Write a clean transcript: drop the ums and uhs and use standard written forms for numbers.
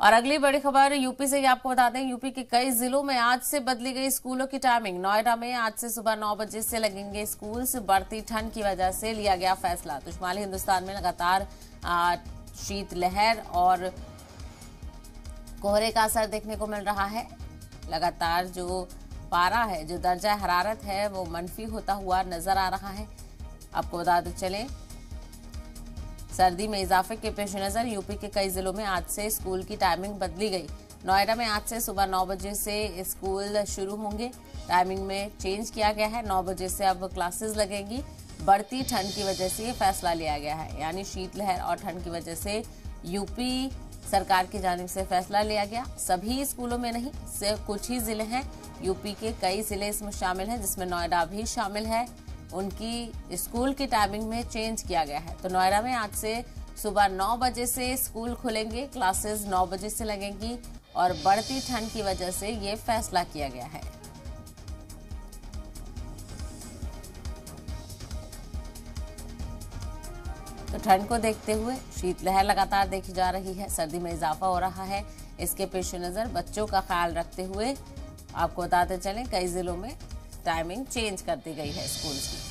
और अगली बड़ी खबर यूपी से ही आपको बता दें, यूपी के कई जिलों में आज से बदली गई स्कूलों की टाइमिंग। नोएडा में आज से सुबह 9 बजे से लगेंगे स्कूल। बढ़ती ठंड की वजह से लिया गया फैसला। तो शुमाली हिंदुस्तान में लगातार शीतलहर और कोहरे का असर देखने को मिल रहा है। लगातार जो पारा है, जो दर्जा हरारत है, वो मनफी होता हुआ नजर आ रहा है। आपको बताते चलें, सर्दी में इजाफे के पेश नजर यूपी के कई जिलों में आज से स्कूल की टाइमिंग बदली गई। नोएडा में आज से सुबह 9 बजे से स्कूल शुरू होंगे। टाइमिंग में चेंज किया गया है। 9 बजे से अब क्लासेस लगेंगी। बढ़ती ठंड की वजह से ये फैसला लिया गया है, यानी शीतलहर और ठंड की वजह से यूपी सरकार की जानिब से फैसला लिया गया। सभी स्कूलों में नहीं, सिर्फ कुछ ही जिले हैं। यूपी के कई जिले इसमें शामिल हैं, जिसमें नोएडा भी शामिल है। उनकी स्कूल की टाइमिंग में चेंज किया गया है। तो नोएडा में आज से सुबह 9 बजे से स्कूल खुलेंगे। क्लासेस 9 बजे से लगेंगी और बढ़ती ठंड की वजह से ये फैसला किया गया है। तो ठंड को देखते हुए शीतलहर लगातार देखी जा रही है। सर्दी में इजाफा हो रहा है। इसके पेश नजर बच्चों का ख्याल रखते हुए आपको बताते चलें, कई जिलों में टाइमिंग चेंज कर दी गई है स्कूल की।